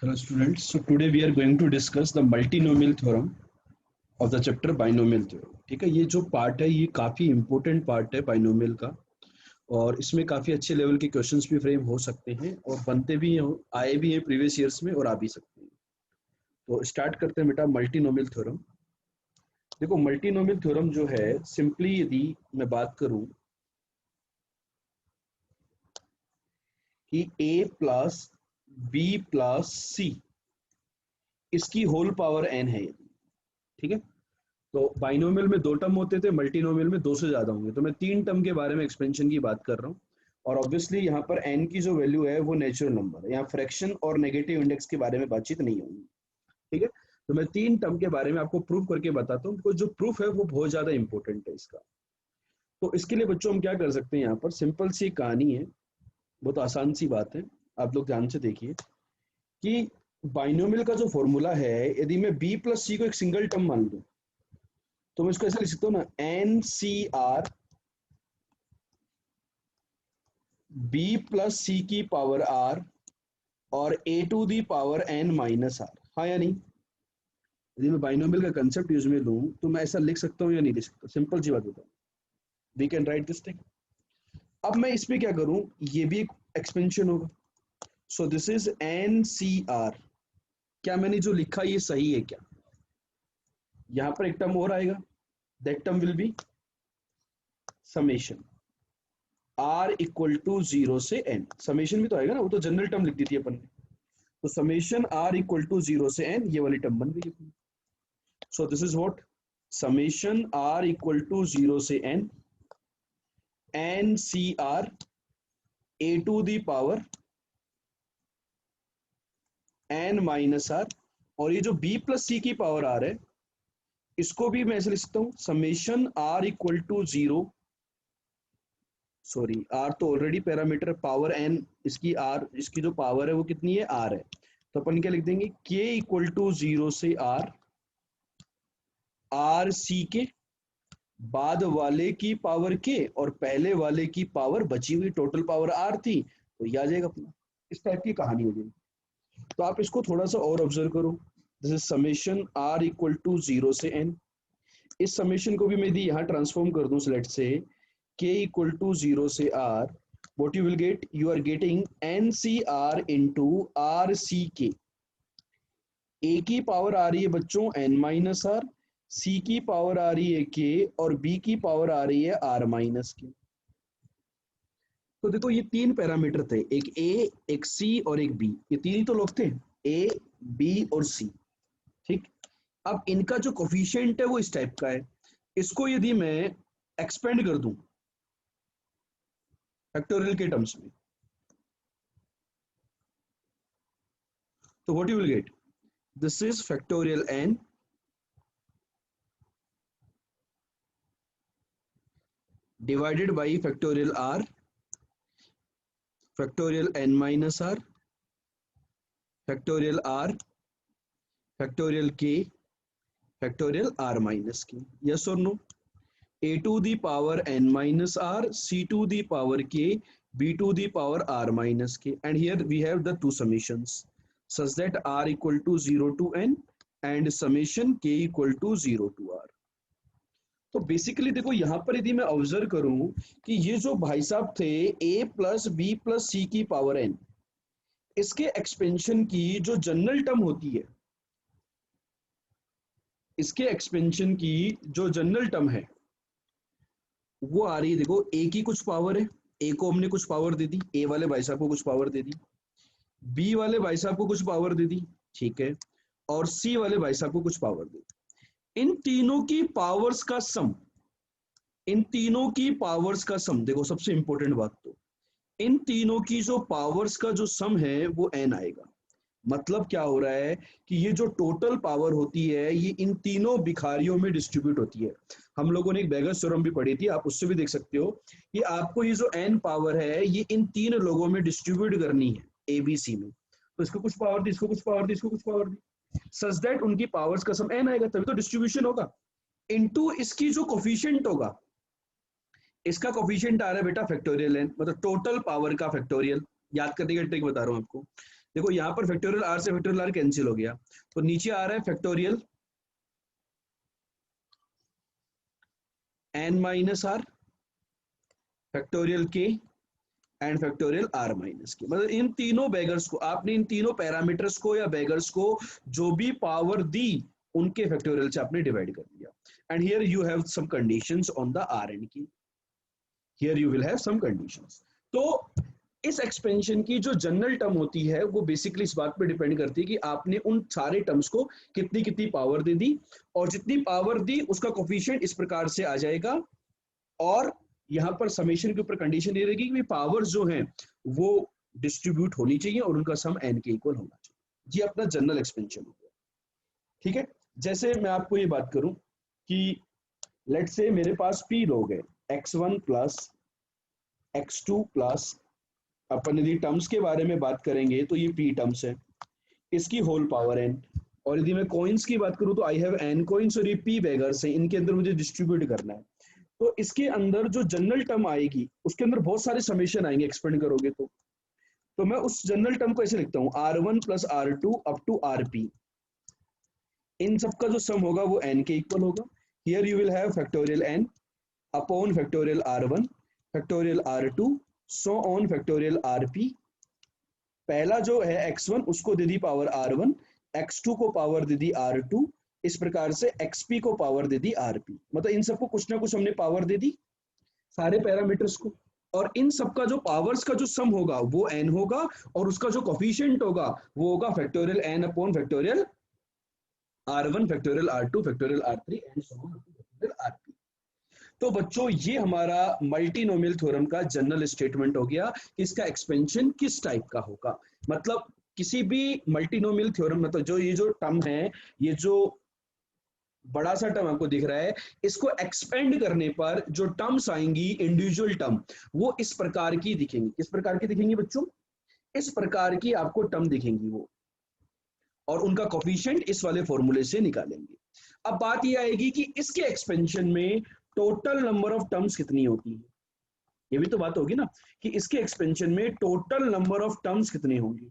Hello students, so today we are going to discuss the multinomial theorem of the chapter binomial theorem. ठीक है, ये जो part है ये काफी इंपॉर्टेंट पार्ट है बाइनोमियल का और इसमें काफी अच्छे लेवल के क्वेश्चंस भी फ्रेम हो सकते हैं और बनते भी हैं, आए भी हैं प्रीवियस ईयर्स में और आ भी सकते हैं। तो स्टार्ट करते हैं बेटा मल्टीनोमियल थ्योरम। देखो मल्टीनोमियल थ्योरम जो है सिंपली यदि मैं बात करूं कि a प्लस बी प्लस सी इसकी होल पावर n है, ठीक है। तो बाइनोमियल में दो टर्म होते थे, मल्टीनोमियल में दो से ज्यादा होंगे। तो मैं तीन टर्म के बारे में एक्सपेंशन की बात कर रहा हूँ और ऑब्वियसली यहाँ पर n की जो वैल्यू है वो नेचुरल नंबर है, यहाँ फ्रैक्शन और नेगेटिव इंडेक्स के बारे में बातचीत नहीं होगी, ठीक है। तो मैं तीन टर्म के बारे में आपको प्रूव करके बताता हूँ, बिकॉज जो प्रूफ है वो बहुत ज्यादा इंपॉर्टेंट है इसका। तो इसके लिए बच्चों हम क्या कर सकते हैं, यहाँ पर सिंपल सी कहानी है, बहुत आसान सी बात है, आप लोग ध्यान से देखिए कि बाइनोमियल का जो फॉर्मूला है, यदि मैं b प्लस सी को एक सिंगल टर्म मान लूं तो मैं इसको ऐसे लिख सकता हूँ ना, N C R B plus C की पावर आर और A to the power N minus R. हाँ या नहीं? यदि मैं बाइनोमियल का कंसेप्ट यूज में लूं तो मैं ऐसा लिख सकता हूँ या नहीं लिख सकता? सिंपल सी बात बताऊँ, we can write this thing. अब मैं इसमें क्या करूं, ये भी एक एक्सपेंशन होगा। So this is n C r. क्या मैंने जो लिखा ये सही है क्या? यहां पर एक टर्म और आएगा, that term will be summation r equal to 0 से एन। समेशन भी तो आएगा ना, वो तो जनरल टर्म लिख दी थी अपन ने। तो समेशन आर इक्वल टू 0 से एन, ये वाली टर्म बन गई अपनी। So this is what, summation r equal to 0 से n n C r a to the power N minus r. और ये जो b प्लस सी की पावर आर है, इसको भी मैं ऐसे लिख सकता हूं, summation r equal to 0, sorry r तो ऑलरेडी पैरामीटर, पावर एन इसकी आर, इसकी जो पावर है वो कितनी है, आर है। तो अपन क्या लिख देंगे, k इक्वल टू 0 से आर, आर सी के बाद वाले की पावर k और पहले वाले की पावर, बची हुई टोटल पावर आर थी तो ये आ जाएगा अपना। इस टाइप की कहानी हो जाएगी। तो आप इसको थोड़ा सा और ऑब्जर्व करो, this is summation r equal to 0 से एन। इस समेशन को भी मैं यदि यहाँ ट्रांसफॉर्म कर दूं, let's say k equal to 0 से r, what you will get, you are getting ncr into rck। a की पावर आ रही है बच्चों n माइनस आर, c की पावर आ रही है k और b की पावर आ रही है r माइनस k। तो देखो ये तीन पैरामीटर थे, एक a एक c और एक b, ये तीन ही तो लोग थे, a b और c, ठीक। अब इनका जो कोफिशिएंट है वो इस टाइप का है। इसको यदि मैं एक्सपेंड कर दूं फैक्टोरियल के टर्म्स में, तो what you will get, this is factorial n divided by factorial r, factorial n minus r, factorial r, factorial k, factorial r minus k। Yes और no? a to the power n minus r, c to the power k, b to the power r minus k, and here we have the two summations such that r equal to 0 to n and summation k equal to 0 to r। तो basically देखो यहाँ पर यदि मैं observe करूं कि ये जो भाई साहब थे a plus B plus C की पावर n, इसके एक्सपेंशन की जो जनरल टर्म होती है, इसके एक्सपेंशन की जो जनरल टर्म है वो आ रही है, देखो ए की कुछ पावर है, ए को हमने कुछ पावर दे दी, ए वाले भाई साहब को कुछ पावर दे दी, बी वाले भाई साहब को कुछ पावर दे दी, ठीक है, और सी वाले भाई साहब को कुछ पावर दे दी। इन तीनों की पावर्स का सम, इन तीनों की पावर्स का सम, देखो सबसे इंपॉर्टेंट बात, तो इन तीनों की जो पावर्स का जो सम है वो एन आएगा। मतलब क्या हो रहा है कि ये जो टोटल पावर होती है ये इन तीनों भिखारियों में डिस्ट्रीब्यूट होती है। हम लोगों ने एक बेगस थ्योरम भी पढ़ी थी, आप उससे भी देख सकते हो कि आपको ये जो एन पावर है ये इन तीन लोगों में डिस्ट्रीब्यूट करनी है एबीसी में। तो इसको कुछ पावर दी, इसको कुछ पावर दी, इसको कुछ पावर दी, सच दैट उनकी पावर्स का सम एन आएगा, तभी तो डिस्ट्रीब्यूशन होगा। इनटू इसकी जो कोफिशिएंट होगा, इसका कोफिशिएंट आ रहा है बेटा फैक्टोरियल एन, मतलब टोटल पावर का फैक्टोरियल। याद करने का ट्रिक बता रहा हूं आपको, देखो यहाँ पर फैक्टोरियल आर से फैक्टोरियल आर कैंसिल हो गया, तो नीचे आ रहा है factorial n minus r, factorial k and factorial r minus k. मतलब इन तीनों बेगर्स को आपने, इन तीनों पैरामीटर्स को या बेगर्स को जो भी पावर दी उनके फैक्टोरियल से आपने डिवाइड कर दिया। And here you have some conditions on the R and की, here you will have some conditions. तो इस एक्सपेंशन की जो जनरल टर्म होती है वो बेसिकली इस बात पे डिपेंड करती है कि आपने उन सारे टर्म्स को कितनी कितनी पावर दे दी, और जितनी पावर दी उसका कोफिशिएंट इस प्रकार से आ जाएगा, और यहाँ पर समेशन के ऊपर कंडीशन ये रहेगी कि पावर जो है वो डिस्ट्रीब्यूट होनी चाहिए और उनका सम एन के इक्वल होना चाहिए। ये अपना जनरल एक्सपेंशन हो गया। ठीक है, जैसे मैं आपको ये बात करूं कि लेट से मेरे पास पी लोग है, x1 प्लस x2 प्लस, अपन यदि टर्म्स के बारे में बात करेंगे तो ये पी टर्म्स है, इसकी होल पावर एन। और यदि मैं कॉइन्स की बात करूं तो आई हैव एन कॉइन्स, और ये पी बेगर्स है, इनके अंदर मुझे डिस्ट्रीब्यूट करना है। तो इसके अंदर जो जनरल टर्म आएगी उसके अंदर बहुत सारे समेशन आएंगे, एक्सपेंड करोगे तो मैं उस जनरल टर्म को ऐसे लिखता हूँ R1 plus R2 up to RP, इन सबका जो सम होगा वो n के इक्वल होगा। Here you will have factorial n upon factorial R1 factorial R2 so on factorial RP। पहला जो है x1 उसको दे दी पावर R1, x2 को पावर दे दी R2, इस प्रकार से xp को पावर दे दी RP। मतलब इन सबको कुछ ना कुछ हमने पावर दे दी, सारे पैरामीटर्स को, और इन सबका जो पावर्स का जो सम होगा वो n होगा, और उसका जो कोफिशिएंट होगा वो होगा factorial n upon factorial R1 factorial R2 factorial R3 and so on factorial RP। तो बच्चों ये हमारा मल्टीनोमियल थ्योरम का जनरल स्टेटमेंट हो गया कि इसका एक्सपेंशन किस टाइप का होगा। मतलब किसी भी मल्टीनोमियल थ्योरम, मतलब जो ये जो टर्म है, ये जो बड़ा सा टर्म आपको दिख रहा है, इसको एक्सपेंड करने पर जो टर्म्स आएंगी इंडिविजुअल टर्म, वो इस प्रकार की दिखेंगी। किस प्रकार की दिखेंगी बच्चों? इस प्रकार की आपको टर्म दिखेंगी वो, और उनका कोफिशिएंट इस वाले फॉर्मूले से निकालेंगे। अब बात ये आएगी कि इसके एक्सपेंशन में टोटल नंबर ऑफ टर्म्स कितनी होती है, ये भी तो बात होगी ना, कि इसके एक्सपेंशन में टोटल नंबर ऑफ टर्म्स कितने होंगे।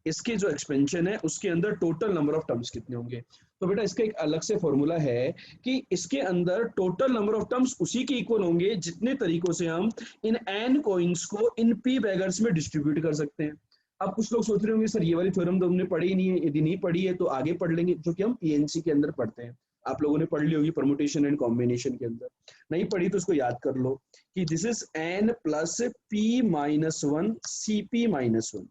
इसके जो एक्सपेंशन है उसके अंदर टोटल नंबर ऑफ टर्म्स कितने होंगे। तो बेटा इसका एक अलग से फॉर्मूला है कि इसके अंदर टोटल नंबर ऑफ टर्म्स उसी के इक्वल होंगे जितने तरीकों से हम इन एन कॉइन्स को इन पी बैगर्स में डिस्ट्रीब्यूट कर सकते हैं। अब कुछ लोग सोच रहे होंगे सर ये वाली थ्योरम तो हमने पढ़ी ही नहीं है, यदि नहीं पढ़ी है तो आगे पढ़ लेंगे, जो कि हम पीएनसी के अंदर पढ़ते हैं। आप लोगों ने पढ़ ली होगी परमुटेशन एंड कॉम्बिनेशन के अंदर, नहीं पढ़ी तो उसको याद कर लो कि this is n plus p minus one c p minus one.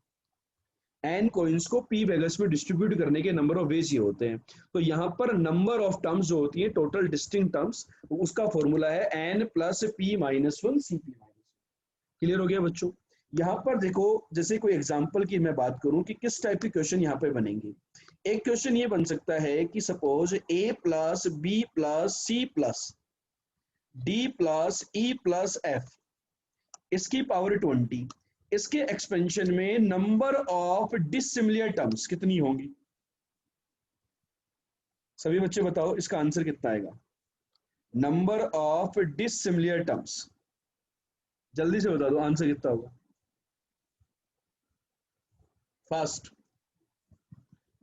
N coins को पी बैगर्स में डिस्ट्रीब्यूट करने के नंबर ऑफ वेज ये होते हैं। तो यहाँ पर नंबर ऑफ टर्म्स जो होती है टोटल डिस्टिंक्ट टर्म्स, उसका फॉर्मूला है n plus p minus one c p minus. Clear हो गया बच्चों? यहाँ पर देखो, जैसे कोई एग्जांपल की मैं बात करूं कि किस टाइप के क्वेश्चन यहाँ पे बनेंगे। एक क्वेश्चन ये बन सकता है कि suppose A plus B plus C plus D plus E plus F, इसकी पावर 20, इसके एक्सपेंशन में नंबर ऑफ डिसिमिलर टर्म्स कितनी होंगी। सभी बच्चे बताओ इसका आंसर कितना आएगा। नंबर ऑफ डिसिमिलर टर्म्स, जल्दी से बता दो आंसर कितना होगा fast.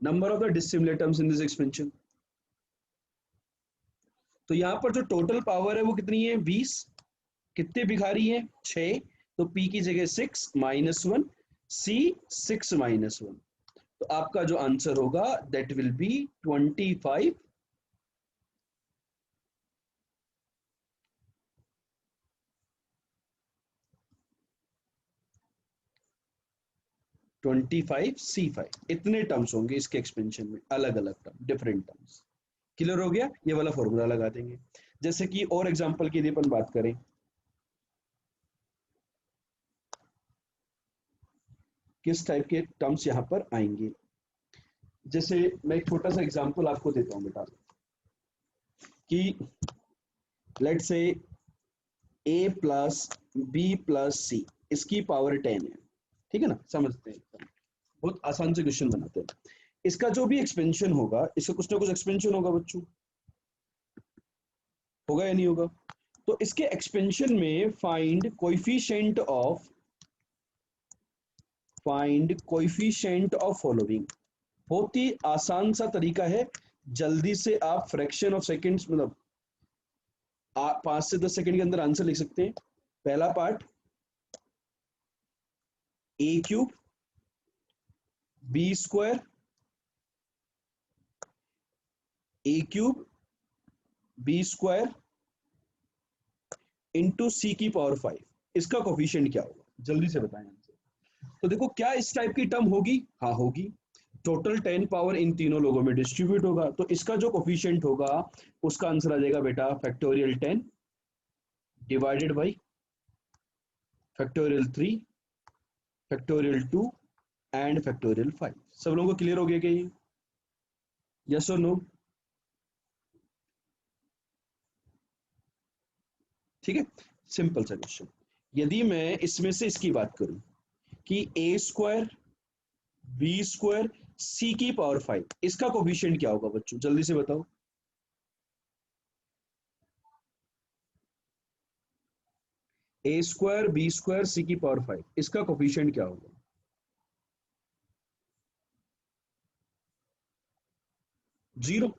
Number of the dissimilar terms in this expansion. तो यहां पर जो टोटल पावर है वो कितनी है 20, कितने भिखारी हैं 6, तो p की जगह 6 माइनस 1, c 6 माइनस 1, तो आपका जो आंसर होगा दैट विल बी 25। 25C5 इतने टर्म्स होंगे इसके एक्सपेंशन में, अलग अलग टर्म, डिफरेंट टर्म्स। क्लियर हो गया? ये वाला फॉर्मूला लगा देंगे। जैसे कि और एग्जांपल की यदि अपन बात करें, किस टाइप के टर्म्स यहां पर आएंगे। जैसे मैं एक छोटा सा एग्जांपल आपको देता हूं बेटा, कि लेट से a प्लस बी प्लस सी, इसकी पावर 10 है। ठीक है ना, समझते हैं, बहुत आसान से क्वेश्चन बनाते हैं। इसका जो भी एक्सपेंशन होगा, इसका कुछ ना कुछ एक्सपेंशन होगा बच्चों, होगा या नहीं होगा। तो इसके एक्सपेंशन में find coefficient of find coefficient of following. बहुत ही आसान सा तरीका है, जल्दी से आप फ्रैक्शन ऑफ सेकेंड्स मतलब 5 से 10 सेकंड के अंदर आंसर लिख सकते हैं। पहला पार्ट, ए क्यूब बी स्क्वायर, ए क्यूब बी स्क्वायर इंटू सी की पावर 5, इसका कोफिशिएंट क्या होगा, जल्दी से बताएं आंसर। तो देखो क्या इस टाइप की टर्म होगी, हाँ होगी। टोटल 10 पावर इन तीनों लोगों में डिस्ट्रीब्यूट होगा, तो इसका जो कोफिशिएंट होगा उसका आंसर आ जाएगा बेटा factorial 10 divided by factorial 3 factorial 2 and factorial 5। सब लोगों को क्लियर हो गया क्या ये? यस और नो? ठीक है, सिंपल सा क्वेश्चन। यदि मैं इसमें से इसकी बात करूं कि ए स्क्वायर बी स्क्वायर सी की पावर 5, इसका कोफिशिएंट क्या होगा बच्चों, जल्दी से बताओ। ए स्क्वायर बी स्क्वायर सी की पावर 5, इसका कोफिशिएंट क्या होगा? जीरो।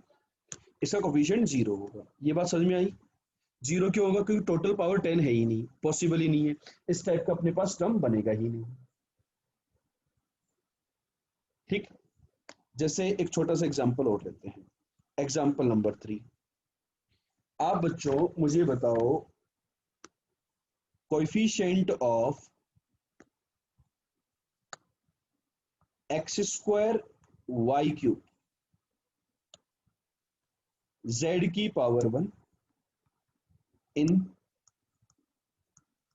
इसका कोफिशिएंट जीरो होगा, ये बात समझ में आई? जीरो क्यों होगा? क्योंकि टोटल पावर 10 है ही नहीं, पॉसिबल ही नहीं है, इस टाइप का अपने पास टर्म बनेगा ही नहीं। ठीक, जैसे एक छोटा सा एग्जांपल और लेते हैं, एग्जांपल नंबर 3। आप बच्चों मुझे बताओ coefficient of X square Y cube Z की power 1 in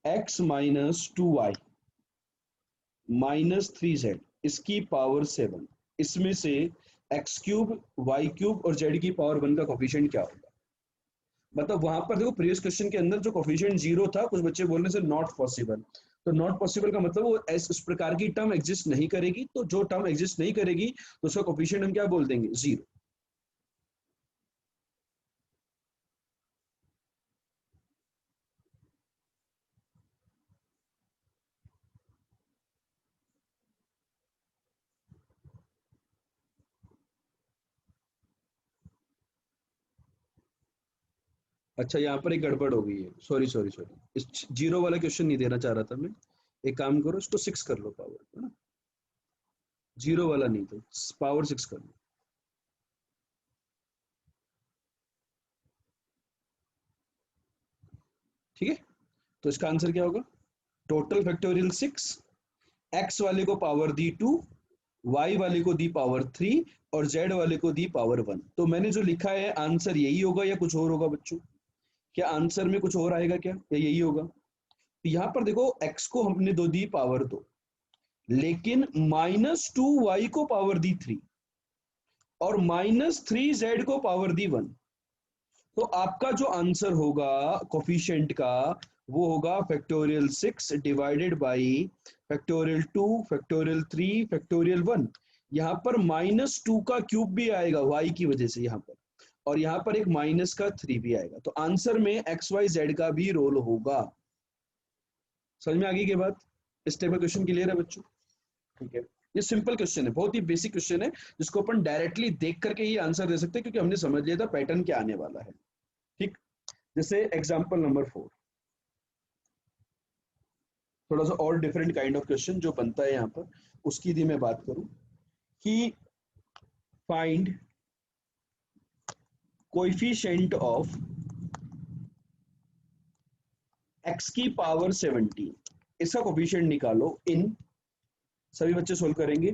X minus 2y minus 3z इसकी पावर 7, इसमें से एक्स क्यूब वाई क्यूब और जेड की पावर 1 का कोफिशिएंट क्या होगा? मतलब वहां पर देखो प्रीवियस क्वेश्चन के अंदर जो कोफिशिएंट जीरो था, कुछ बच्चे बोलने से नॉट पॉसिबल, तो नॉट पॉसिबल का मतलब वो उस प्रकार की टर्म एग्जिस्ट नहीं करेगी, तो जो टर्म एग्जिस्ट नहीं करेगी तो उसका कोफिशिएंट हम क्या बोल देंगे? जीरो। अच्छा यहाँ पर एक गड़बड़ हो गई है, सॉरी सॉरी सॉरी, इस जीरो वाला क्वेश्चन नहीं देना चाह रहा था मैं। एक काम करो, इसको 6 कर लो पावर, है ना? जीरो वाला नहीं, तो पावर 6 कर लो। ठीक है, तो इसका आंसर क्या होगा? टोटल फैक्टोरियल 6, एक्स वाले को पावर दी 2, वाई वाले को दी पावर 3 और जेड वाले को दी पावर 1। तो मैंने जो लिखा है आंसर यही होगा या कुछ और होगा बच्चों? क्या आंसर में कुछ और आएगा क्या, या यही होगा? तो यहाँ पर देखो एक्स को हमने दो दी पावर 2, लेकिन -2 वाई को पावर दी 3 और -3 जेड को पावर दी 1। तो आपका जो आंसर होगा कोफिशिएंट का, वो होगा factorial 6 divided by factorial 2 factorial 3 factorial 1। यहाँ पर -2 का क्यूब भी आएगा वाई की वजह से यहाँ पर, और यहाँ पर एक माइनस का 3 भी आएगा, तो आंसर में एक्स वाई जेड का भी रोल होगा। समझ में आ गई के बात? इस टाइप का क्वेश्चन क्लियर है बच्चों? ठीक है, ये सिंपल क्वेश्चन है, बहुत ही बेसिक क्वेश्चन है, जिसको अपन डायरेक्टली देख करके ही आंसर दे सकते हैं, क्योंकि हमने समझ लिया था पैटर्न क्या आने वाला है। ठीक, जैसे एग्जाम्पल नंबर 4, थोड़ा सा और डिफरेंट काइंड ऑफ क्वेश्चन जो बनता है यहाँ पर, उसकी यदि मैं बात करूं कि फाइंड कोएफिशिएंट ऑफ एक्स की पावर 17, इसका कोएफिशिएंट निकालो इन, सभी बच्चे सोल्व करेंगे,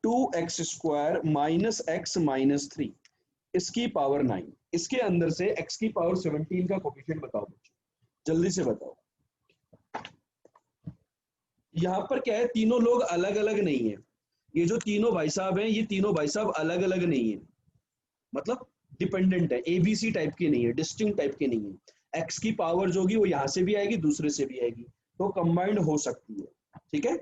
2x² माइनस एक्स माइनस 3 इसकी पावर 9, इसके अंदर से x की पावर 17 का कोएफिशिएंट बताओ बच्चों, जल्दी से बताओ। यहाँ पर क्या है, तीनों लोग अलग अलग नहीं है, ये जो तीनों भाई साहब हैं, ये तीनों भाई साहब अलग अलग नहीं है, मतलब डिपेंडेंट है, एबीसी टाइप की नहीं है, डिस्टिंक्ट टाइप की नहीं है। एक्स की पावर जो होगी वो यहां से भी आएगी, दूसरे से भी आएगी, तो कंबाइंड हो सकती है। ठीक है,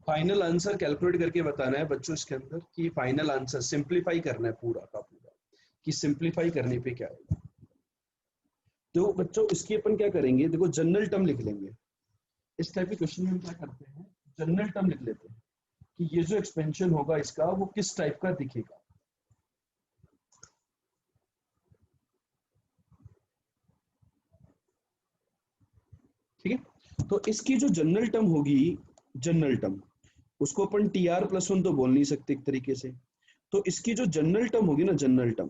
फाइनल आंसर कैलकुलेट करके बताना है बच्चों इसके अंदर कि फाइनल आंसर सिंप्लीफाई करना है पूरा का पूरा, कि सिंप्लीफाई करने पे क्या आएगा। तो बच्चों इसकी अपन क्या करेंगे, देखो जनरल टर्म लिख लेंगे। इस टाइप के क्वेश्चन में हम क्या करते हैं, जनरल टर्म लिख लेते हैं कि ये जो एक्सपेंशन होगा इसका वो किस टाइप का दिखेगा। ठीक है, तो इसकी जो जनरल टर्म होगी, जनरल टर्म, उसको अपन टी आर प्लस वन तो बोल नहीं सकते एक तरीके से। तो इसकी जो जनरल टर्म होगी ना, जनरल टर्म,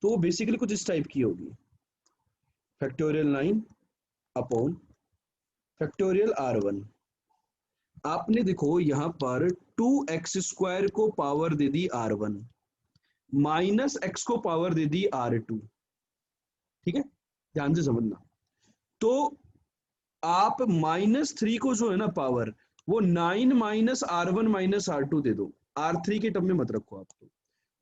तो वो बेसिकली कुछ इस टाइप की होगी, फैक्टोरियल 9 अपॉन फैक्टोरियल R1। आपने देखो यहां पर 2x² को पावर दे दी R1, माइनस एक्स को पावर दे दी R2। ठीक है, ध्यान से समझना। तो आप -3 को जो है ना पावर, वो 9 माइनस R1 माइनस R2 दे दो, R3 के टर्म में मत रखो आप।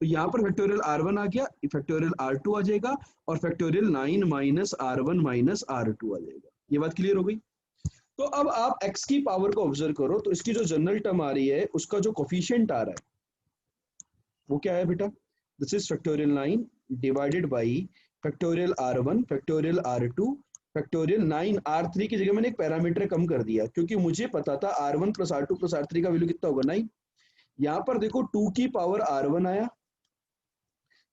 तो यहाँ पर फैक्टोरियल R1 आ गया, फैक्टोरियल R2 आ जाएगा, और factorial 9 minus R1 minus R2 आ जाएगा। ये बात क्लियर हो गई। तो अब आप x की पावर को ऑब्जर्व करो, तो इसकी जो जनरल टर्म आ रही है उसका जो कोफिशिएंट आ रहा है वो क्या है बेटा, this is factorial 9 divided by factorial R1 factorial R2 factorial 9। R3 की जगह मैंने एक पैरामीटर कम कर दिया क्योंकि मुझे पता था R1 plus R2 plus R3 का वैल्यू कितना होगा 9। यहाँ पर देखो 2 की पावर R1 आया,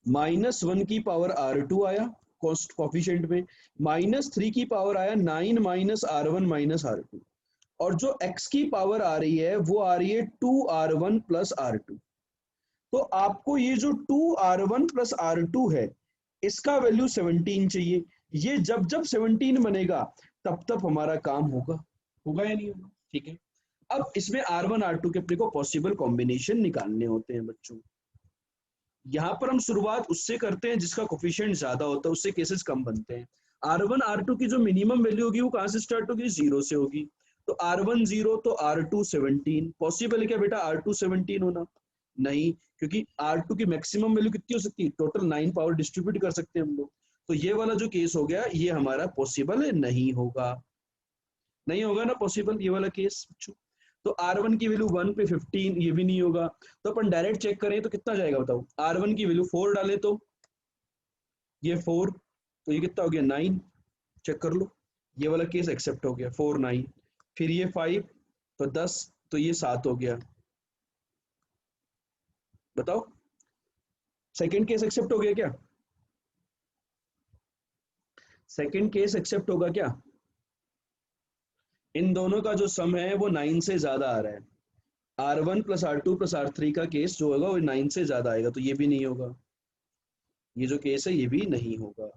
-1 की पावर R2 आया कॉस्ट कॉफिशिएंट में, -3 की पावर आया 9 माइनस R1 माइनस R2, और जो x की पावर आ रही है वो आ रही है 2R1 प्लस R2। तो आपको ये जो 2R1 प्लस R2 है इसका वैल्यू 17 चाहिए। ये जब जब 17 बनेगा तब तब हमारा काम होगा, होगा या नहीं होगा। ठीक है, अब इसमें R1 R2 के अपने को पॉसिबल कॉम्बिनेशन निकालने होते हैं बच्चों। यहाँ पर हम शुरुआत उससे करते हैं जिसका कोफिशिएंट ज्यादा होता है, उससे केसेस कम बनते हैं। R1 R2 की जो मिनिमम वैल्यू होगी वो कहाँ से स्टार्ट होगी, 0 से होगी। तो R1 0 तो R2 17। पॉसिबल है क्या बेटा R2 17 होना, नहीं, क्योंकि R2 की मैक्सिमम वैल्यू कितनी हो सकती है, टोटल 9 पावर डिस्ट्रीब्यूट कर सकते हैं हम लोग। तो ये वाला जो केस हो गया ये हमारा पॉसिबल नहीं होगा, नहीं होगा ना पॉसिबल ये वाला केस। तो R1 की वैल्यू 1 पे 15, ये भी नहीं होगा। तो अपन डायरेक्ट चेक करें तो कितना जाएगा बताओ, R1 की वैल्यू 4 डाले तो ये 4, तो ये कितना हो गया 9, चेक कर लो। ये वाला केस एक्सेप्ट हो गया 4 9, फिर ये 5 तो 10, तो ये 7 हो गया। बताओ सेकंड केस एक्सेप्ट हो गया क्या, सेकंड केस एक्सेप्ट होगा क्या। इन दोनों का जो सम है वो 9 से ज्यादा आ रहा है, R1 plus R2 plus R3 का केस जो होगा वो 9 से ज्यादा आएगा, तो ये भी नहीं होगा, ये जो केस है ये भी नहीं होगा।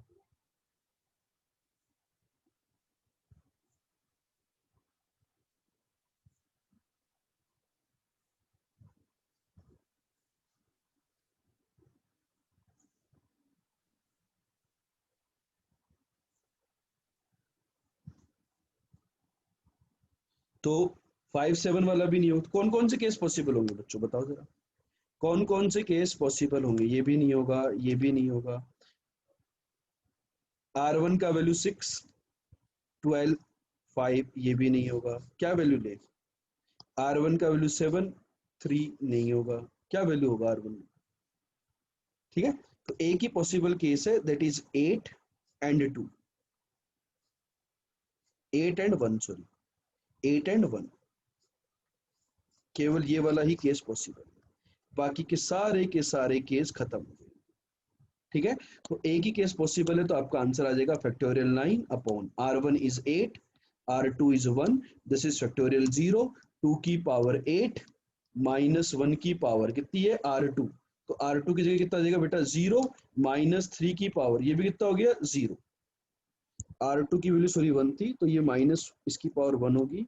तो 5 7 वाला भी नहीं होगा। कौन कौन से केस पॉसिबल होंगे बच्चों बताओ जरा, कौन कौन से केस पॉसिबल होंगे, ये भी नहीं होगा, ये भी नहीं होगा। R1 का वैल्यू 6 12 5, ये भी नहीं होगा, क्या वैल्यू ले। R1 का वैल्यू 7 3, नहीं होगा, क्या वैल्यू होगा R1। ठीक है, तो एक ही पॉसिबल केस है, that is 8 and 2, 8 and 1, sorry 8 and 1, केवल ये वाला ही केस पॉसिबल है, बाकी के सारे केस खत्म हो गए। ठीक है, तो एक ही केस पॉसिबल है, तो आपका आंसर आ जाएगा factorial 9 upon R1 is 8, R2 is 1, this is factorial 0, 2 की पावर 8 माइनस 1 की पावर कितनी है R2, तो R2 की जगह कितना आ जाएगा बेटा 0, -3 की पावर ये भी कितना हो गया 0। R2 की वैल्यू सॉरी 1 थी, तो ये माइनस इसकी पावर 1 होगी,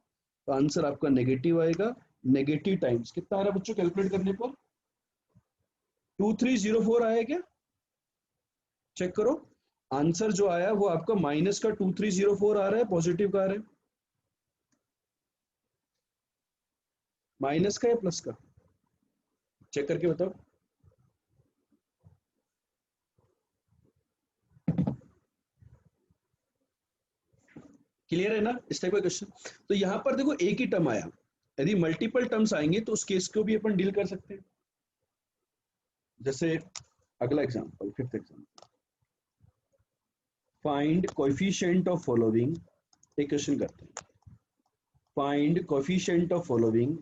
तो आंसर आपका नेगेटिव आएगा। नेगेटिव टाइम्स कितना आ रहा है बच्चों कैलकुलेट करने पर, 2304 आया क्या, चेक करो। आंसर जो आया वो आपका माइनस का 2304 आ रहा है, पॉजिटिव का आ रहा है, माइनस का या प्लस का, चेक करके बताओ। क्लियर है ना इस टाइप का क्वेश्चन। तो यहाँ पर देखो एक ही टर्म आया, यदि मल्टीपल टर्म्स आएंगे तो उस केस को भी अपन डील कर सकते हैं। जैसे अगला example, fifth example, find coefficient of following. एक क्वेश्चन करते हैं, find coefficient of following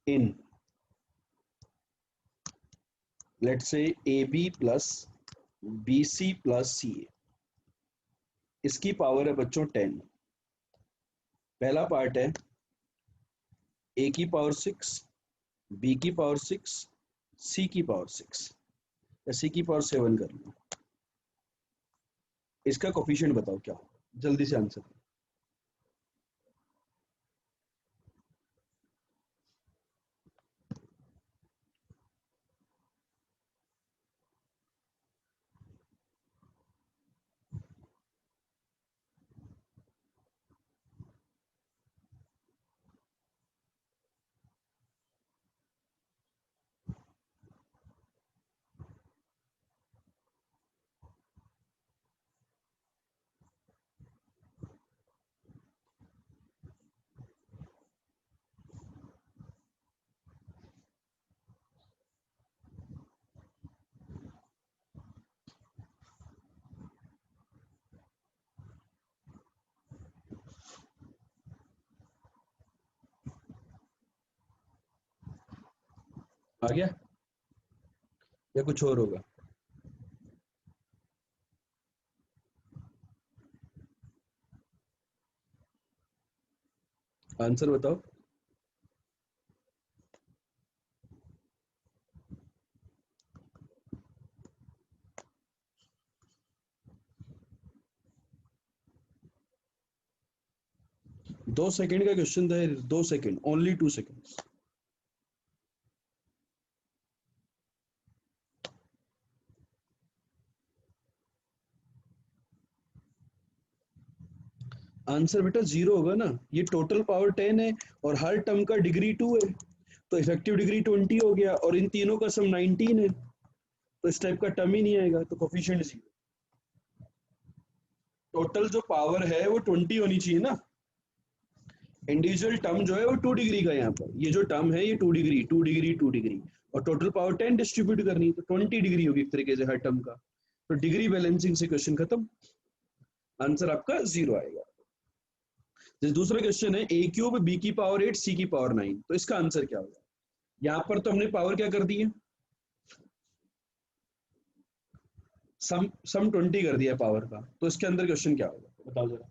in let's say A B plus B C plus C A. इसकी पावर है बच्चों 10। पहला पार्ट है ए की पावर 6, बी की पावर 6, सी की पावर 6 या सी की पावर 7 कर लो। इसका कोफिशिएंट बताओ क्या हो, जल्दी से आंसर। आ गया या कुछ और होगा? आंसर बताओ। दो सेकंड का क्वेश्चन था, 2 सेकंड, ओनली 2 सेकंड। आंसर बेटा 0 होगा ना, ये टोटल पावर 10 है और हर टर्म का डिग्री 2 है, तो इफेक्टिव डिग्री 20 हो गया और इन तीनों का सम 19 है, तो इस टाइप का टर्म ही नहीं आएगा, तो कोफिशिएंट 0। टोटल जो पावर है वो 20 होनी चाहिए ना, इंडिविजुअल टर्म जो है वो 2 डिग्री का, यहाँ पर ये जो टर्म है ये 2 डिग्री 2 डिग्री 2 डिग्री, और टोटल पावर 10 डिस्ट्रीब्यूट करनी है, तो 20 डिग्री होगी एक तरीके से हर टर्म का, तो डिग्री बैलेंसिंग से क्वेश्चन खत्म, आंसर आपका 0 आएगा। जैसे दूसरा क्वेश्चन है ए क्यूब बी की पावर 8 सी की पावर 9, तो इसका आंसर क्या होगा? यहाँ पर तो हमने पावर क्या कर दी है, सम सम 20 कर दिया पावर का, तो इसके अंदर क्वेश्चन क्या होगा बताओ जरा।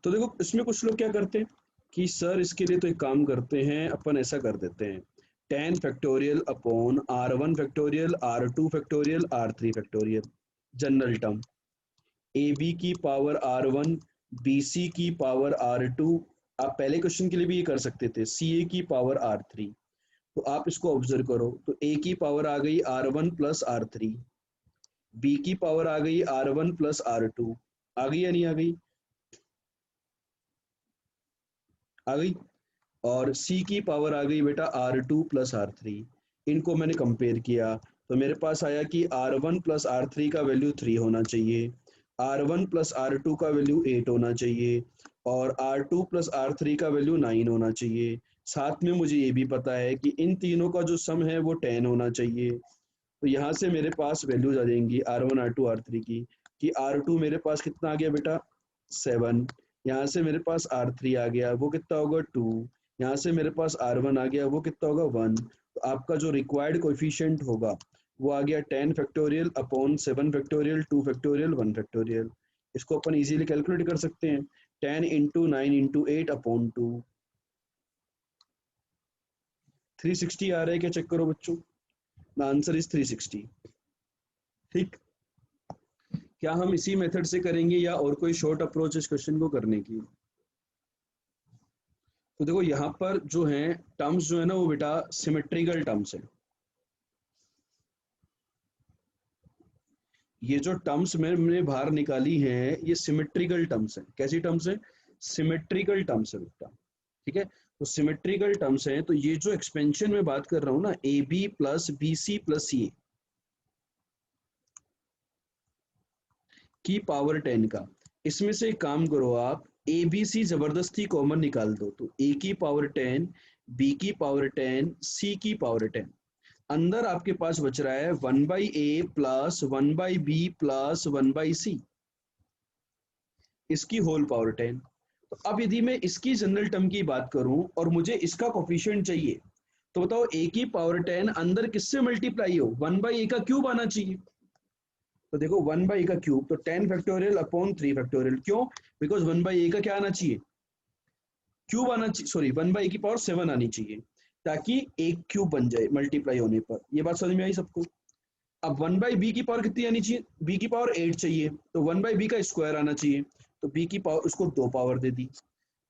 तो देखो इसमें कुछ लोग क्या करते हैं कि सर इसके लिए तो एक काम करते हैं, अपन ऐसा कर देते हैं 10 factorial upon R1 factorial R2 factorial R3 factorial, general term a b की पावर R1 बी सी की पावर R2। आप पहले क्वेश्चन के लिए भी ये कर सकते थे सी ए की पावर R3। तो आप इसको ऑब्जर्व करो, तो ए की पावर आ गई R1 प्लस R3, बी की पावर आ गई R1 प्लस R2, आ गई या नहीं आ गई? आ गई। और सी की पावर आ गई बेटा R2 प्लस R3। इनको मैंने कंपेयर किया तो मेरे पास आया कि R1 प्लस R3 का वैल्यू 3 होना चाहिए, R1 प्लस R2 का वैल्यू 8 होना चाहिए और R2 प्लस R3 का वैल्यू 9 होना चाहिए। साथ में मुझे ये भी पता है कि इन तीनों का जो सम है वो 10 होना चाहिए। तो यहाँ से मेरे पास वैल्यूज आ जाएंगी R1 R2 R3 की, कि R2 मेरे पास कितना आ गया बेटा 7, यहाँ से मेरे पास R3 आ गया वो कितना होगा 2, यहाँ से मेरे पास R1 आ गया वो कितना होगा 1। तो आपका जो रिक्वायर्ड कोएफिशिएंट होगा वो आ गया 10 factorial upon 7 factorial 2 factorial 1 factorial. इसको अपन इजीली कैलकुलेट कर सकते हैं, 10 इंटू 9 इंटू 8 अपॉन 2, 360 आ रहा है क्या, चेक करो बच्चों। The answer is 360। ठीक, क्या हम इसी मेथड से करेंगे या और कोई शॉर्ट अप्रोच इस क्वेश्चन को करने की? तो देखो यहाँ पर जो है टर्म्स जो है ना वो बेटा सिमेट्रिकल टर्म्स है, ये जो टर्म्स मैंने बाहर निकाली हैं ये सिमेट्रिकल टर्म्स हैं। कैसी टर्म्स हैं? सिमेट्रिकल टर्म्स है बेटा। ठीक है, तो सिमेट्रिकल टर्म्स हैं, तो ये जो एक्सपेंशन में बात कर रहा हूँ ना, A B plus B C plus C की पावर 10 का, इसमें से एक काम करो आप, ए बी सी जबरदस्ती कॉमन निकाल दो, तो ए की पावर 10, बी की पावर 10, सी की पावर 10, अंदर आपके पास बच रहा है 1/a plus 1/b plus 1/c, इसकी होल पावर 10। तो अब यदि मैं इसकी जनरल टर्म की बात करूं और मुझे इसका कोफिशिएंट चाहिए, तो बताओ a की पावर 10 अंदर किससे मल्टीप्लाई हो? 1/a का क्यूब आना चाहिए। तो देखो 1/a का क्यूब तो 10 फैक्टोरियल अपॉन 3 फैक्टोरियल, क्यों? बिकॉज 1/a का क्या आना चाहिए? क्यूब आना चाहिए, सॉरी 1/a की पावर 7 आनी चाहिए, ताकि एक क्यूब बन जाए मल्टीप्लाई होने पर। ये बात समझ में आई सबको? अब 1/b की पावर कितनी आनी चाहिए? b की पावर 8 चाहिए, तो 1/b का स्क्वायर आना चाहिए, तो b की पावर उसको 2 पावर दे दी,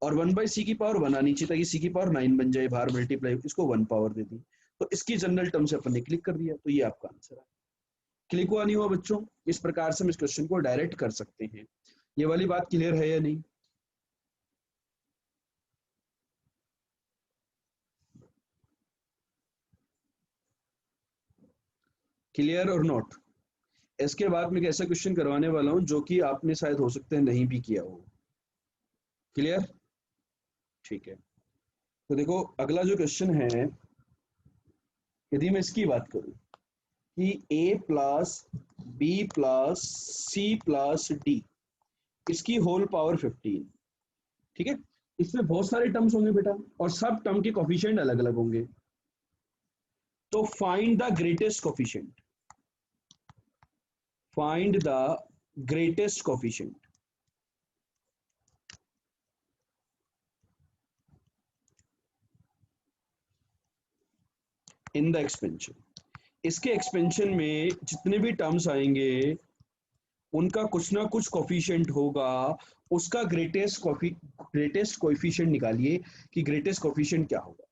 और 1/c की पावर 1 आनी चाहिए ताकि c की पावर 9 बन जाए, बाहर मल्टीप्लाई इसको 1 पावर दे दी। तो इसकी जनरल टर्म से अपन ने क्लिक कर दिया, तो ये आपका आंसर है। क्लिक हुआ नहीं हुआ बच्चों? इस प्रकार से हम इस क्वेश्चन को डायरेक्ट कर सकते हैं। ये वाली बात क्लियर है या नहीं? क्लियर और नॉट? इसके बाद में एक ऐसा क्वेश्चन करवाने वाला हूं जो कि आपने शायद हो सकता है नहीं भी किया हो। क्लियर? ठीक है, तो देखो अगला जो क्वेश्चन है, यदि मैं इसकी बात करूं कि a plus B plus C plus d, इसकी होल पावर 15। ठीक है, इसमें बहुत सारे टर्म्स होंगे बेटा, और सब टर्म के कोफिशिएंट अलग अलग होंगे। तो find the greatest coefficient, find the greatest coefficient in the expansion. इसके एक्सपेंशन में जितने भी टर्म्स आएंगे उनका कुछ ना कुछ कोफिशिएंट होगा, उसका ग्रेटेस्ट कोफिशिएंट निकालिए कि ग्रेटेस्ट कोफिशिएंट क्या होगा।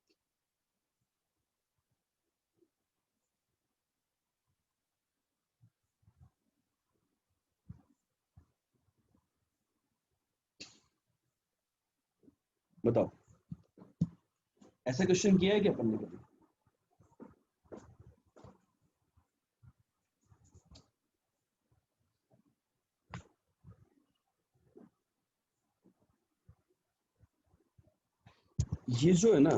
बताओ, ऐसा क्वेश्चन किया है क्या अपन ने कभी? ये जो है ना,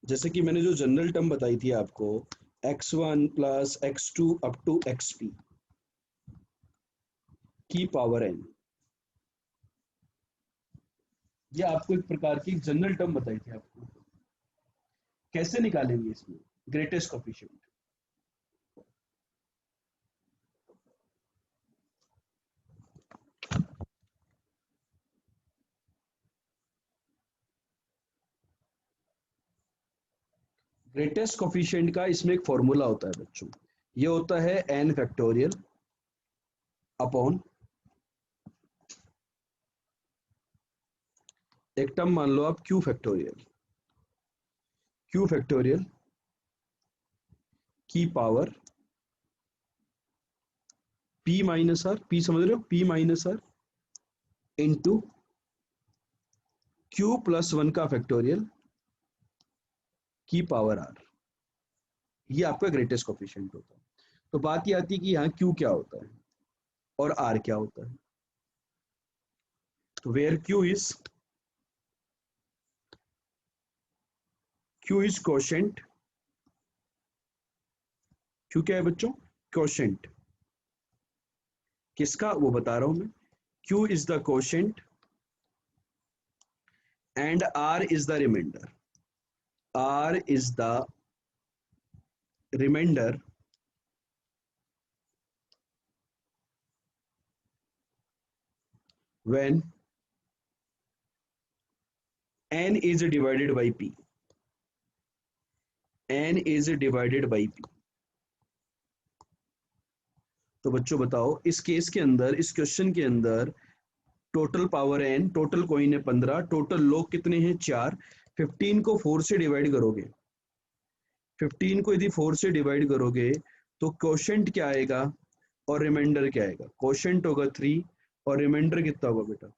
जैसे कि मैंने जो जनरल टर्म बताई थी आपको, x1 plus x2 up to xp की पावर n, ये आपको एक प्रकार की जनरल टर्म बताई थी आपको। कैसे निकालेंगे इसमें ग्रेटेस्ट कोफिशिएंट? ग्रेटेस्ट कोफिशिएंट का इसमें एक फॉर्मूला होता है बच्चों, ये होता है n फैक्टोरियल अपॉन, एक टर्म मान लो आप q फैक्टोरियल, q फैक्टोरियल की power p minus r, p समझ रहे हो, p minus r into q plus 1 का फैक्टोरियल की पावर r, ये आपका ग्रेटेस्ट कोफिशिएंट होता है। तो बात ये आती है कि यहाँ q क्या होता है और r क्या होता है। तो where q is quotient, q क्या है बच्चों? क्वोशेंट। किसका वो बता रहा हूं मैं, q is the quotient and r is the remainder, r is the remainder when n is divided by p, n is divided by p। तो बच्चों बताओ इस केस के अंदर, इस क्वेश्चन के अंदर total power n, total coin है 15, टोटल लोग कितने हैं 4, 15 को 4 से डिवाइड करोगे, 15 को यदि 4 से डिवाइड करोगे तो क्वोशेंट क्या आएगा? और रिमाइंडर क्या आएगा, कोशेंट होगा 3 और रिमाइंडर कितना होगा बेटा,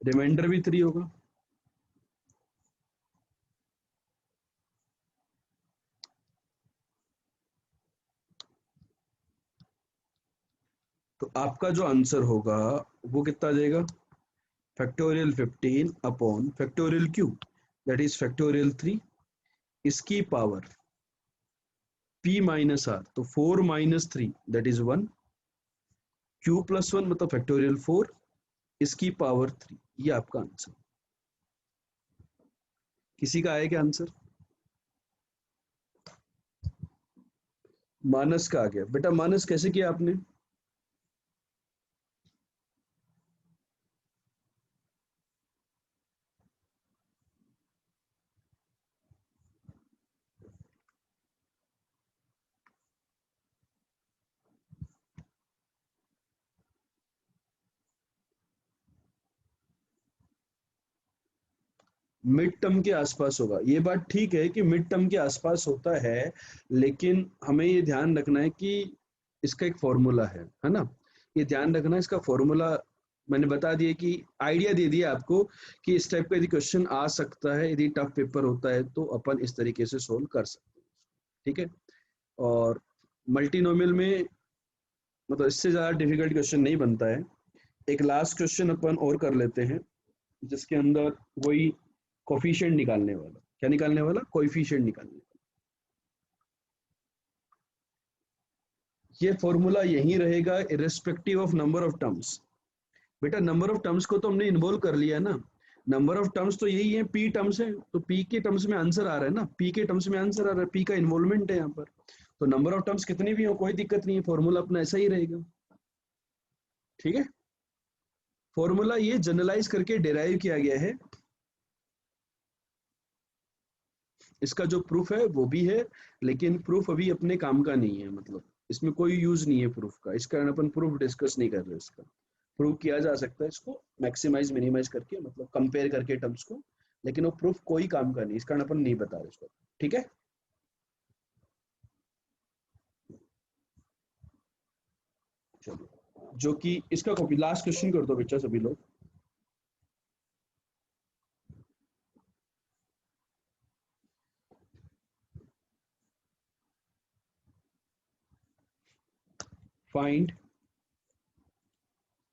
रिमाइंडर भी 3 होगा। तो आपका जो आंसर होगा वो कितना आ जाएगा, factorial 15 upon factorial Q, that is factorial 3, इसकी पावर p माइनस आर, तो 4 minus 3 that is 1, Q plus 1 मतलब फैक्टोरियल 4, इसकी पावर 3, ये आपका आंसर। किसी का आया क्या आंसर, मानस का आ गया बेटा, मानस कैसे किया आपने, मिड टर्म के आसपास होगा, ये बात ठीक है कि मिड टर्म के आसपास होता है, लेकिन हमें ये ध्यान रखना है कि इसका एक फॉर्मूला है ना, ये ध्यान रखना है इसका फॉर्मूला। मैंने बता दिया कि आइडिया दे दिया आपको कि इस टाइप का यदि क्वेश्चन आ सकता है, यदि टफ पेपर होता है तो अपन इस तरीके से सोल्व कर सकते हैं, ठीक है। और मल्टीनोमियल में मतलब इससे ज्यादा डिफिकल्ट क्वेश्चन नहीं बनता है। एक लास्ट क्वेश्चन अपन और कर लेते हैं, जिसके अंदर वही कोफिशिएंट निकालने वाला, क्या निकालने वाला, कोएफिशिएंट निकालने वाला। ये फॉर्मूला यही रहेगा irrespective of number of terms. बेटा नंबर ऑफ टर्म्स को तो हमने इन्वॉल्व कर लिया ना, नंबर ऑफ टर्म्स तो यही है, पी टर्म्स है, तो पी के टर्म्स में आंसर आ रहा है ना, पी के टर्म्स में आंसर आ रहा है, पी का इन्वॉल्वमेंट है यहाँ पर। तो नंबर ऑफ टर्म्स कितनी भी हो कोई दिक्कत नहीं है, फॉर्मूला अपना ऐसा ही रहेगा, ठीक है। फॉर्मूला ये जनरलाइज करके डिराइव किया गया है, इसका जो प्रूफ है वो भी है, लेकिन प्रूफ अभी अपने काम का नहीं है, मतलब इसमें कोई यूज नहीं है प्रूफ का, इस कारण अपन प्रूफ डिस्कस नहीं कर रहे। इसका प्रूव किया जा सकता है इसको मैक्सिमाइज मिनिमाइज करके, मतलब कंपेयर करके टर्म्स को, लेकिन वो प्रूफ कोई काम का नहीं, इस कारण अपन नहीं बता रहे इसको, ठीक है। चलो, जो कि इसका कॉपी लास्ट क्वेश्चन कर दो बच्चा सभी लोग। फाइंड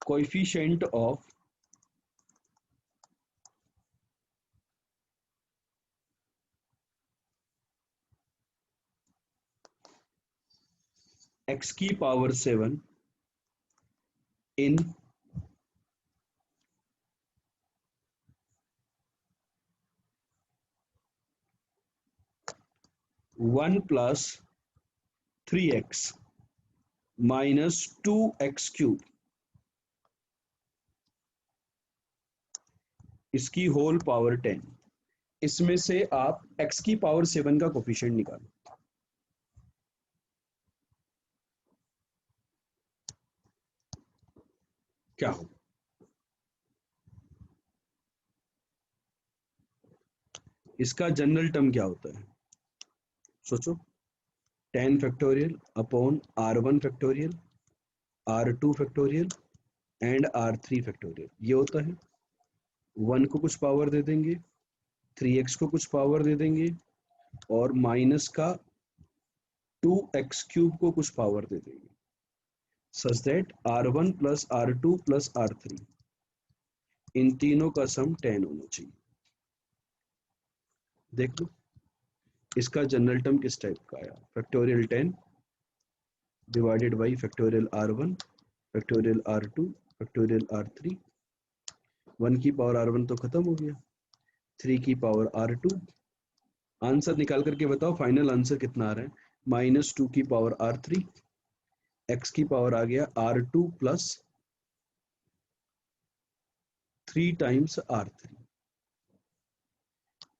कोएफिशिएंट ऑफ x की पावर 7 इन 1 plus 3x minus 2x cube, इसकी होल पावर 10, इसमें से आप x की पावर 7 का कोफिशिएंट निकालो। क्या हो, इसका जनरल टर्म क्या होता है, सोचो, 10 factorial upon r1 factorial, r2 factorial and r3 factorial, ये होता है। 1 को कुछ पावर दे देंगे, 3x को कुछ पावर दे देंगे, और माइनस का 2x क्यूब को कुछ पावर दे देंगे, such that r1 plus r2 plus r3, इन तीनों का सम 10 होना चाहिए। देख लो इसका जनरल टर्म किस टाइप का आया, factorial 10 divided by factorial r1 factorial r2 factorial r3, 1 की पावर r1 तो खत्म हो गया, 3 की पावर r2, आंसर निकाल करके बताओ फाइनल आंसर कितना आ रहा है, -2 की पावर r3, x की पावर आ गया r2 प्लस 3 टाइम्स r3,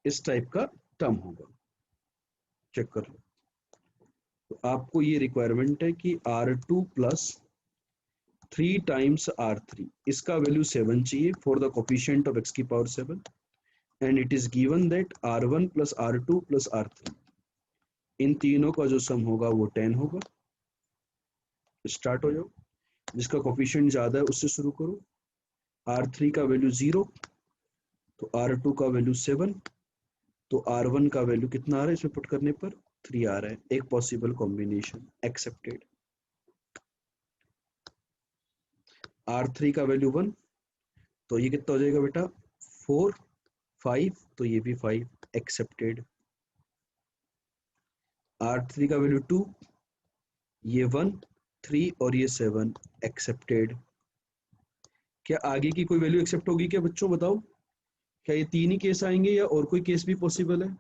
इस टाइप का टर्म होगा, चेक कर लो। तो आपको ये रिक्वायरमेंट है कि R2 प्लस 3 टाइम्स R3, इसका वैल्यू 7 चाहिए for the coefficient of x की power 7 and it is given that R1 plus R2 plus R3, इन तीनों का जो सम होगा वो 10 होगा। स्टार्ट हो जाओ, जिसका कोफिशिएंट ज्यादा है उससे शुरू करो। R3 का वैल्यू 0, तो R2 का वैल्यू 7, तो R1 का वैल्यू कितना आ रहा है इसमें पुट करने पर 3 आ रहा है। एक पॉसिबल कॉम्बिनेशन एक्सेप्टेड। R3 का वैल्यू 1, तो ये कितना हो जाएगा बेटा 4, 5, तो ये भी 5 एक्सेप्टेड। R3 का वैल्यू 2, ये 1, 3 और ये 7 एक्सेप्टेड। क्या आगे की कोई वैल्यू एक्सेप्ट होगी क्या बच्चों, बताओ? क्या ये तीन ही केस आएंगे या और कोई केस भी पॉसिबल है?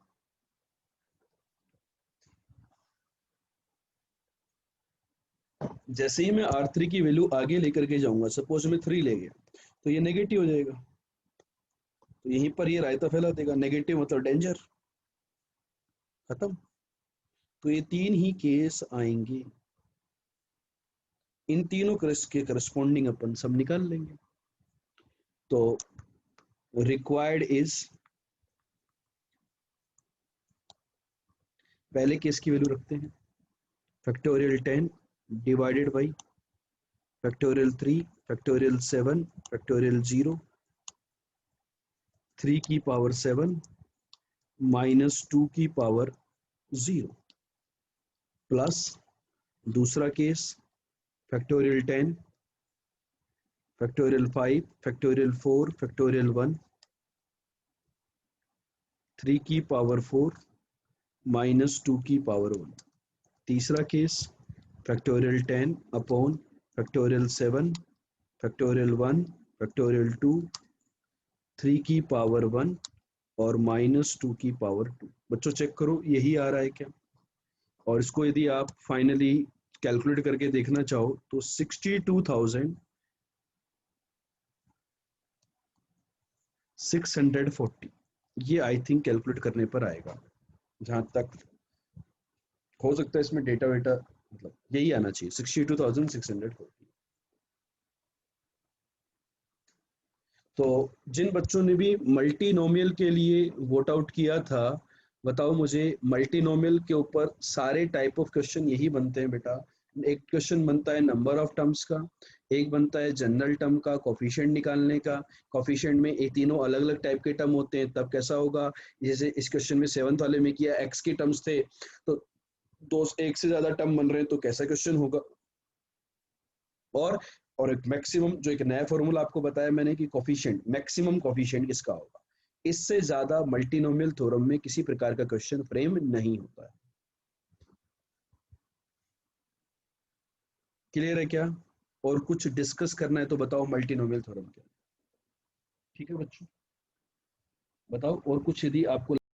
जैसे ही मैं R3 की वैल्यू आगे लेकर के जाऊंगा, सपोज मैं 3 ले गया, तो ये नेगेटिव हो जाएगा, तो यहीं पर ये रायता फैला देगा। नेगेटिव मतलब डेंजर, खत्म। तो ये तीन ही केस आएंगे, इन तीनों के करस्पॉन्डिंग अपन सब निकाल लेंगे। तो रिक्वायर्ड इज, पहले केस की वैल्यू रखते हैं, factorial 10 divided by factorial 3 factorial 7 factorial 0 3 की पावर 7 माइनस 2 की पावर 0 प्लस दूसरा case factorial 10 factorial 5 factorial 4 factorial 1 3 की पावर 4 माइनस 2 की पावर 1। तीसरा case factorial 10 upon factorial 7 factorial 1 factorial 2 3 की पावर 1 और माइनस 2 की पावर 2। बच्चों चेक करो यही आ रहा है क्या? और इसको यदि आप फाइनली कैलकुलेट करके देखना चाहो तो 62,640 ये आई थिंक कैलकुलेट करने पर आएगा, जहां तक हो सकता है इसमें डेटा वेटा, मतलब यही आना चाहिए 62,640। तो जिन बच्चों ने भी मल्टीनोमियल के लिए वोट आउट किया था, बताओ मुझे, मल्टीनोमियल के ऊपर सारे टाइप ऑफ क्वेश्चन यही बनते हैं बेटा। एक क्वेश्चन बनता है नंबर ऑफ टर्म्स का, एक बनता है जनरल टर्म का कोफिशिएंट निकालने का। कोफिशिएंट में ये तीनों अलग अलग टाइप के टर्म होते हैं, तब कैसा होगा? जैसे इस क्वेश्चन में 7th वाले में किया, एक्स के टर्म्स थे, तो दो एक से ज्यादा टर्म बन रहे हैं, तो कैसा क्वेश्चन होगा? और और एक मैक्सिमम, जो एक नया फॉर्मूला आपको बताया मैंने कि कोफिशिएंट, मैक्सिमम कोफिशिएंट किसका होगा, इससे ज्यादा मल्टीनोमियल थ्योरम में किसी प्रकार का क्वेश्चन फ्रेम नहीं होता है। क्लियर है क्या? और कुछ डिस्कस करना है तो बताओ मल्टीनोमियल थ्योरम क्या? ठीक है बच्चों, बताओ और कुछ यदि आपको